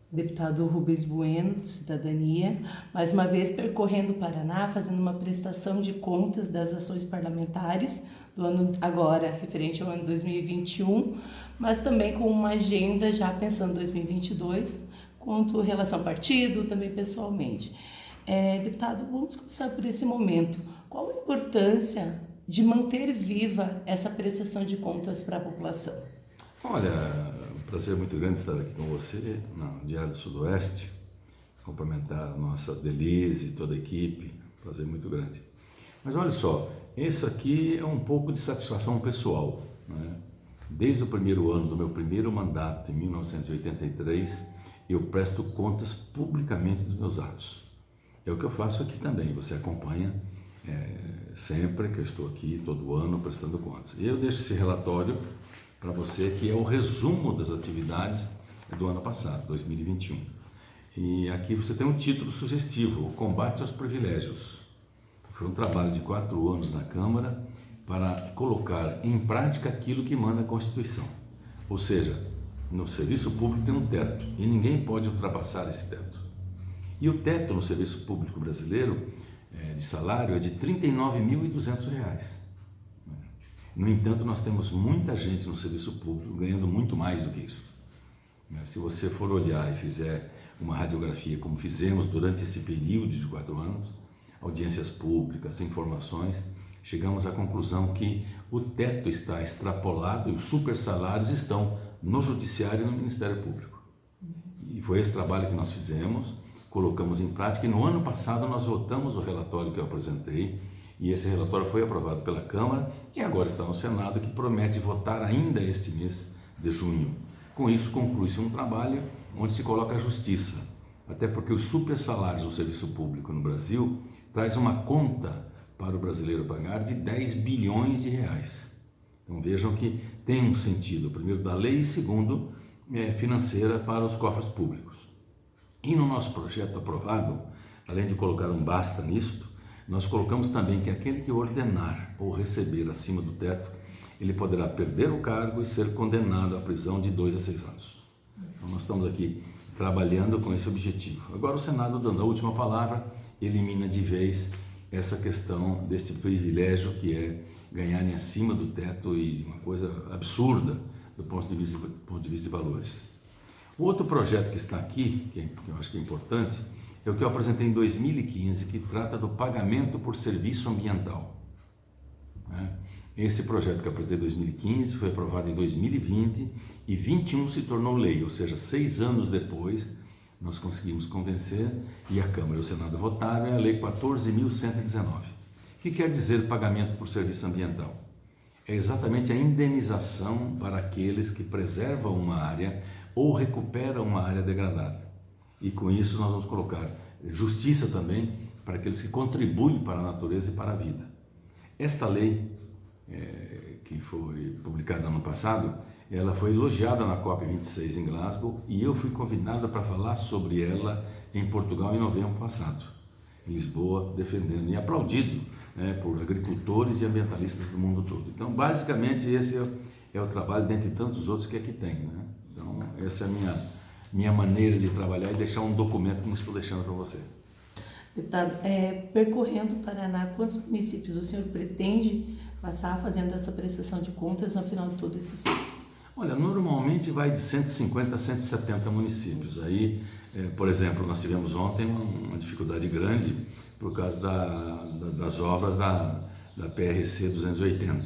Deputado Rubens Bueno, de Cidadania, mais uma vez percorrendo o Paraná, fazendo uma prestação de contas das ações parlamentares do ano agora, referente ao ano 2021, mas também com uma agenda já pensando em 2022, quanto relação ao partido, também pessoalmente. Deputado, vamos começar por esse momento. Qual a importância de manter viva essa prestação de contas para a população? Olha, é um prazer muito grande estar aqui com você no Diário do Sudoeste, cumprimentar a nossa Denise e toda a equipe, prazer muito grande. Mas olha só, isso aqui é um pouco de satisfação pessoal, né? Desde o primeiro ano do meu primeiro mandato, em 1983, eu presto contas publicamente dos meus atos. É o que eu faço aqui também, você acompanha sempre que eu estou aqui, todo ano, prestando contas. E eu deixo esse relatório para você, que é o resumo das atividades do ano passado, 2021. E aqui você tem um título sugestivo, o combate aos privilégios. Foi um trabalho de 4 anos na Câmara para colocar em prática aquilo que manda a Constituição. Ou seja, no serviço público tem um teto e ninguém pode ultrapassar esse teto. E o teto no serviço público brasileiro de salário é de R$ 39.200. No entanto, nós temos muita gente no serviço público ganhando muito mais do que isso. Se você for olhar e fizer uma radiografia, como fizemos durante esse período de 4 anos, audiências públicas, informações, chegamos à conclusão que o teto está extrapolado e os super salários estão no Judiciário e no Ministério Público. E foi esse trabalho que nós fizemos, colocamos em prática, e no ano passado nós votamos o relatório que eu apresentei, e esse relatório foi aprovado pela Câmara e agora está no Senado, que promete votar ainda este mês de junho. Com isso, conclui-se um trabalho onde se coloca a justiça, até porque os super salários do serviço público no Brasil traz uma conta para o brasileiro pagar de 10 bilhões de reais. Então vejam que tem um sentido, primeiro da lei e segundo financeira para os cofres públicos. E no nosso projeto aprovado, além de colocar um basta nisto, nós colocamos também que aquele que ordenar ou receber acima do teto, ele poderá perder o cargo e ser condenado à prisão de 2 a 6 anos. Então nós estamos aqui trabalhando com esse objetivo. Agora o Senado, dando a última palavra, elimina de vez essa questão desse privilégio que é ganharem acima do teto, e uma coisa absurda do ponto de vista de valores. O outro projeto que está aqui, que eu acho que é importante, é o que eu apresentei em 2015, que trata do pagamento por serviço ambiental. Esse projeto que eu apresentei em 2015 foi aprovado em 2020 e 21 se tornou lei, ou seja, 6 anos depois nós conseguimos convencer e a Câmara e o Senado votaram, é a Lei 14.119. O que quer dizer pagamento por serviço ambiental? É exatamente a indenização para aqueles que preservam uma área ou recuperam uma área degradada. E com isso nós vamos colocar justiça também para aqueles que contribuem para a natureza e para a vida. Esta lei, que foi publicada ano passado, ela foi elogiada na COP26 em Glasgow e eu fui convidado para falar sobre ela em Portugal em novembro passado, em Lisboa, defendendo e aplaudido por agricultores e ambientalistas do mundo todo. Então, basicamente, esse é o trabalho, dentre tantos outros que aqui tem. Então, essa é a minha maneira de trabalhar e deixar um documento como estou deixando para você. Deputado, percorrendo o Paraná, quantos municípios o senhor pretende passar fazendo essa prestação de contas no final de todo esse ciclo? Olha, normalmente vai de 150 a 170 municípios. Aí, por exemplo, nós tivemos ontem uma dificuldade grande por causa das obras da PRC 280,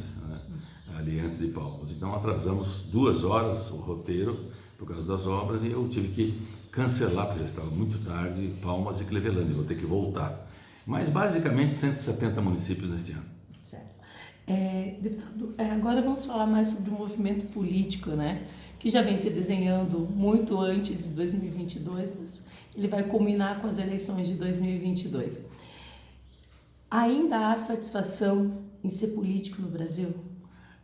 ali antes de Palmas. Então atrasamos 2 horas o roteiro por causa das obras e eu tive que cancelar, porque já estava muito tarde, Palmas e Clevelândia, vou ter que voltar. Mas basicamente 170 municípios neste ano. Certo. Deputado, agora vamos falar mais sobre o movimento político, que já vem se desenhando muito antes de 2022, mas ele vai culminar com as eleições de 2022. Ainda há satisfação em ser político no Brasil?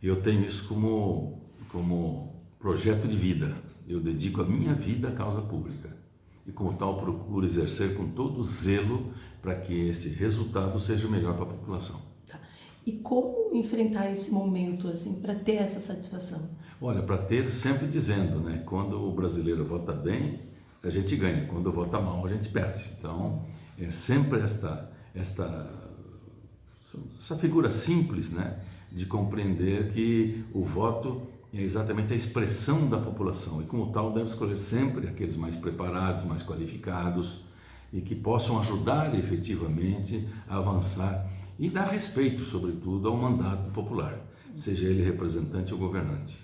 Eu tenho isso como projeto de vida. Eu dedico a minha vida à causa pública e, como tal, procuro exercer com todo zelo para que este resultado seja o melhor para a população. Tá. E como enfrentar esse momento para ter essa satisfação? Olha, para ter, sempre dizendo, quando o brasileiro vota bem, a gente ganha, quando vota mal a gente perde. Então, é sempre essa figura simples, né, de compreender que o voto é exatamente a expressão da população e, como tal, deve escolher sempre aqueles mais preparados, mais qualificados e que possam ajudar efetivamente a avançar e dar respeito, sobretudo, ao mandato popular, seja ele representante ou governante.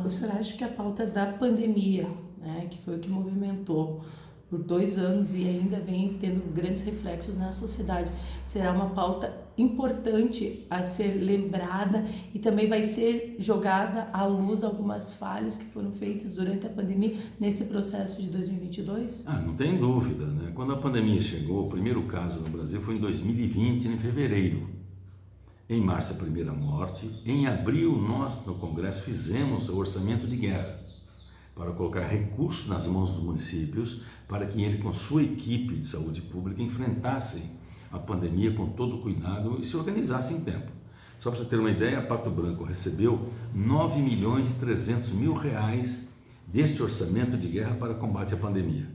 O senhor acha que a pauta da pandemia, né, que foi o que movimentou por 2 anos e ainda vem tendo grandes reflexos na sociedade, será uma pauta importante a ser lembrada e também vai ser jogada à luz algumas falhas que foram feitas durante a pandemia nesse processo de 2022? Não tem dúvida, né? Quando a pandemia chegou, o primeiro caso no Brasil foi em 2020, em fevereiro. Em março, a primeira morte. Em abril, nós, no Congresso, fizemos o orçamento de guerra para colocar recursos nas mãos dos municípios para que ele, com sua equipe de saúde pública, enfrentassem a pandemia com todo cuidado e se organizassem em tempo. Só para você ter uma ideia, Pato Branco recebeu 9.300.000 reais deste orçamento de guerra para combate à pandemia.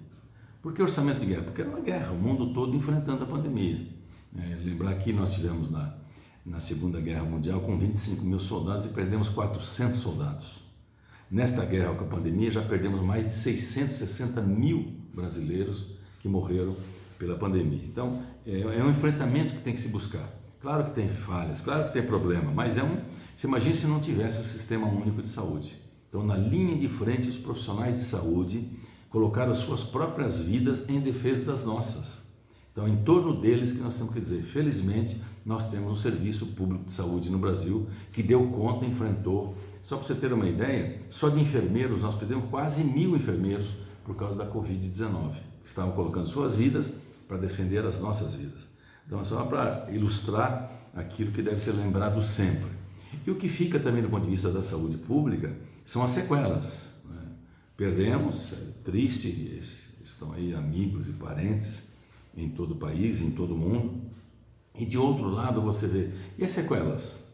Por que orçamento de guerra? Porque era uma guerra, o mundo todo enfrentando a pandemia. Lembrar que nós tivemos na Segunda Guerra Mundial com 25.000 soldados e perdemos 400 soldados. Nesta guerra com a pandemia já perdemos mais de 660.000 brasileiros que morreram pela pandemia. Então, é um enfrentamento que tem que se buscar. Claro que tem falhas, claro que tem problema, mas você imagina se não tivesse o Sistema Único de Saúde. Então, na linha de frente, os profissionais de saúde colocaram as suas próprias vidas em defesa das nossas. Então, em torno deles que nós temos que dizer, felizmente, nós temos um serviço público de saúde no Brasil que deu conta, enfrentou. Só para você ter uma ideia, só de enfermeiros, nós perdemos quase 1.000 enfermeiros por causa da Covid-19, que estavam colocando suas vidas para defender as nossas vidas. Então, é só para ilustrar aquilo que deve ser lembrado sempre. E o que fica também do ponto de vista da saúde pública são as sequelas, né? Perdemos, é triste, estão aí amigos e parentes em todo o país, em todo o mundo. E de outro lado você vê, e as sequelas?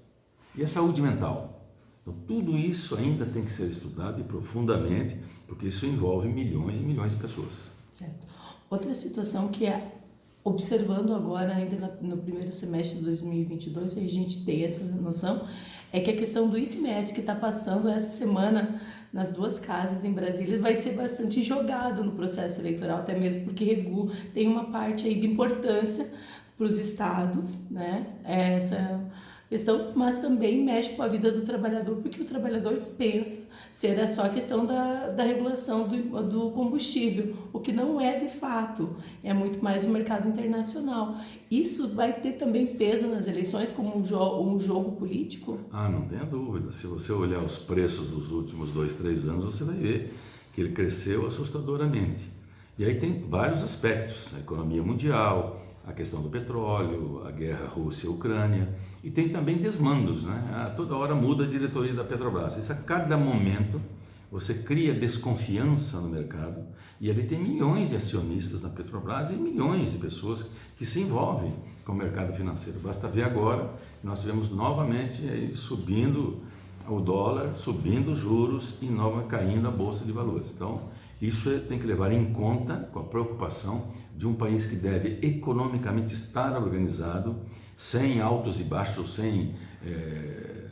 E a saúde mental? Então tudo isso ainda tem que ser estudado e profundamente, porque isso envolve milhões e milhões de pessoas. Certo. Outra situação que é, observando agora ainda no primeiro semestre de 2022, e a gente tem essa noção, é que a questão do ICMS que está passando essa semana nas 2 casas em Brasília vai ser bastante jogado no processo eleitoral, até mesmo porque Regu tem uma parte aí de importância para os estados, né? Essa questão, mas também mexe com a vida do trabalhador, porque o trabalhador pensa ser só a questão da regulação do combustível, o que não é de fato, é muito mais o mercado internacional. Isso vai ter também peso nas eleições como um jogo político? Não tenha dúvida. Se você olhar os preços dos últimos 2, 3 anos, você vai ver que ele cresceu assustadoramente. E aí tem vários aspectos, a economia mundial, a questão do petróleo, a guerra Rússia-Ucrânia, e tem também desmandos, né? Toda hora muda a diretoria da Petrobras. Isso a cada momento você cria desconfiança no mercado, e ali tem milhões de acionistas na Petrobras e milhões de pessoas que se envolvem com o mercado financeiro. Basta ver agora que nós tivemos novamente aí subindo o dólar, subindo os juros e novamente caindo a Bolsa de Valores. Então, isso tem que levar em conta com a preocupação de um país que deve economicamente estar organizado, sem altos e baixos, sem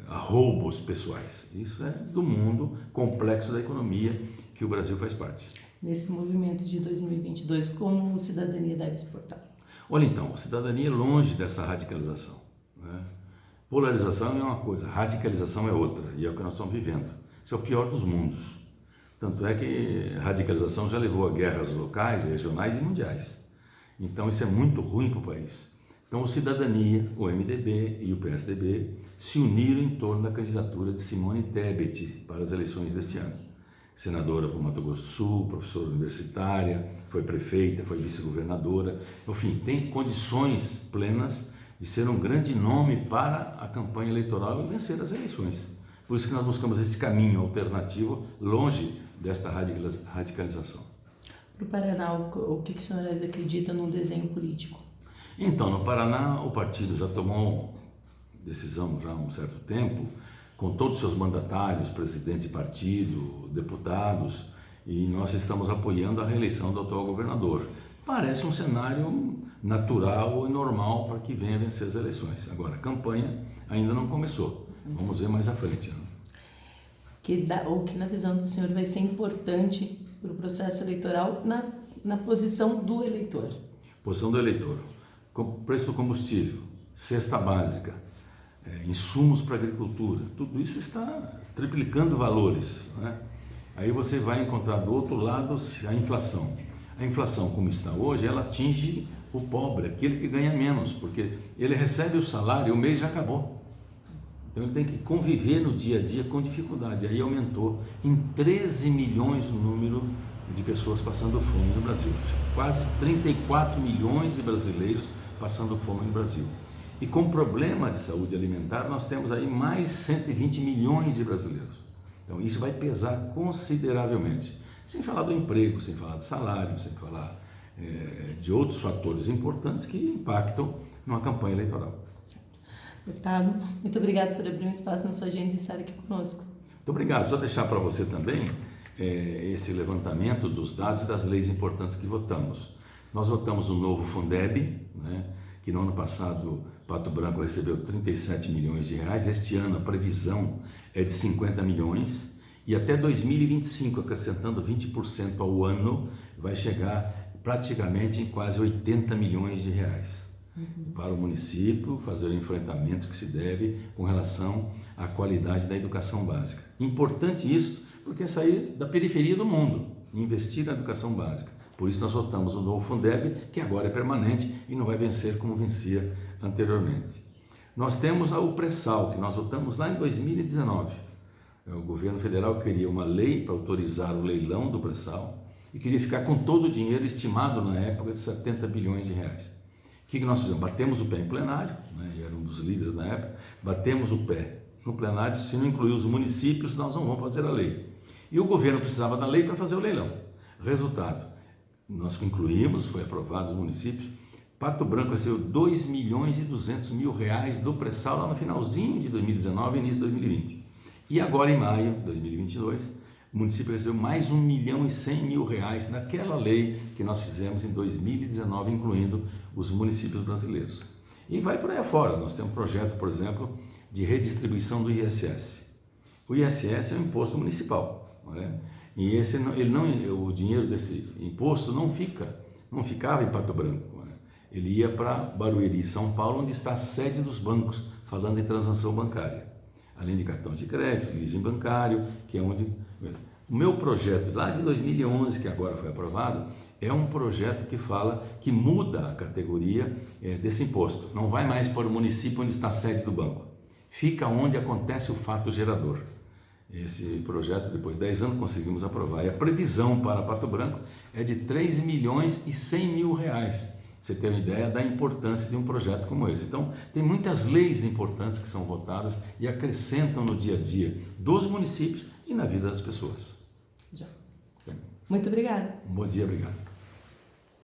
arroubos pessoais. Isso é do mundo complexo da economia que o Brasil faz parte. Nesse movimento de 2022, como a cidadania deve se portar? Olha então, a cidadania é longe dessa radicalização, né? Polarização é uma coisa, radicalização é outra, e é o que nós estamos vivendo. Isso é o pior dos mundos. Tanto é que a radicalização já levou a guerras locais, regionais e mundiais. Então isso é muito ruim para o país. Então o Cidadania, o MDB e o PSDB se uniram em torno da candidatura de Simone Tebet para as eleições deste ano. Senadora por Mato Grosso do Sul, professora universitária, foi prefeita, foi vice-governadora, enfim, tem condições plenas de ser um grande nome para a campanha eleitoral e vencer as eleições. Por isso que nós buscamos esse caminho alternativo, longe desta radicalização. Para o Paraná, o que o senhor acredita num desenho político? Então, no Paraná, o partido já tomou decisão já há um certo tempo, com todos os seus mandatários, presidente de partido, deputados, e nós estamos apoiando a reeleição do atual governador. Parece um cenário natural e normal para que venha vencer as eleições. Agora, a campanha ainda não começou. Vamos ver mais à frente. Que na visão do senhor vai ser importante para o processo eleitoral na posição do eleitor? Posição do eleitor. Preço do combustível, cesta básica, insumos para a agricultura, tudo isso está triplicando valores, né? Aí você vai encontrar do outro lado a inflação. A inflação, como está hoje, ela atinge o pobre, aquele que ganha menos, porque ele recebe o salário e o mês já acabou. Então ele tem que conviver no dia a dia com dificuldade. Aí aumentou em 13 milhões o número de pessoas passando fome no Brasil. Quase 34 milhões de brasileiros passando fome no Brasil. E com problema de saúde alimentar, nós temos aí mais 120 milhões de brasileiros. Então isso vai pesar consideravelmente. Sem falar do emprego, sem falar de salário, sem falar de outros fatores importantes que impactam numa campanha eleitoral. Deputado, muito obrigado por abrir um espaço na sua agenda e estar aqui conosco. Muito obrigado. Só deixar para você também esse levantamento dos dados e das leis importantes que votamos. Nós votamos o novo Fundeb, né, que no ano passado Pato Branco recebeu 37 milhões de reais. Este ano a previsão é de 50 milhões e até 2025, acrescentando 20% ao ano, vai chegar praticamente em quase 80 milhões de reais. Para o município fazer o enfrentamento que se deve com relação à qualidade da educação básica. Importante isso, porque é sair da periferia do mundo, investir na educação básica. Por isso nós votamos o novo Fundeb, que agora é permanente e não vai vencer como vencia anteriormente. Nós temos o pré-sal, que nós votamos lá em 2019. O governo federal queria uma lei para autorizar o leilão do pré-sal e queria ficar com todo o dinheiro estimado na época de 70 bilhões de reais. O que nós fizemos? Batemos o pé em plenário, né? Eu era um dos líderes na época, batemos o pé no plenário, se não incluir os municípios, nós não vamos fazer a lei. E o governo precisava da lei para fazer o leilão. Resultado, nós concluímos, foi aprovado os municípios, Pato Branco recebeu 2 milhões e 200 mil reais do pré-sal lá no finalzinho de 2019 e início de 2020. E agora em maio de 2022, o município recebeu mais 1 milhão e 100 mil reais daquela lei que nós fizemos em 2019, incluindo os municípios brasileiros. E vai por aí afora. Nós temos um projeto, por exemplo, de redistribuição do ISS. O ISS é um imposto municipal, não é? E o dinheiro desse imposto não ficava em Pato Branco, não é? Ele ia para Barueri, São Paulo, onde está a sede dos bancos, falando em transação bancária. Além de cartão de crédito, leasing bancário, que é onde... O meu projeto lá de 2011, que agora foi aprovado, é um projeto que fala que muda a categoria desse imposto. Não vai mais para o município onde está a sede do banco. Fica onde acontece o fato gerador. Esse projeto, depois de 10 anos, conseguimos aprovar. E a previsão para Pato Branco é de 3 milhões e 100 mil reais. Você tem uma ideia da importância de um projeto como esse. Então, tem muitas leis importantes que são votadas e acrescentam no dia a dia dos municípios e na vida das pessoas. Já. Muito obrigada. Um bom dia, obrigado.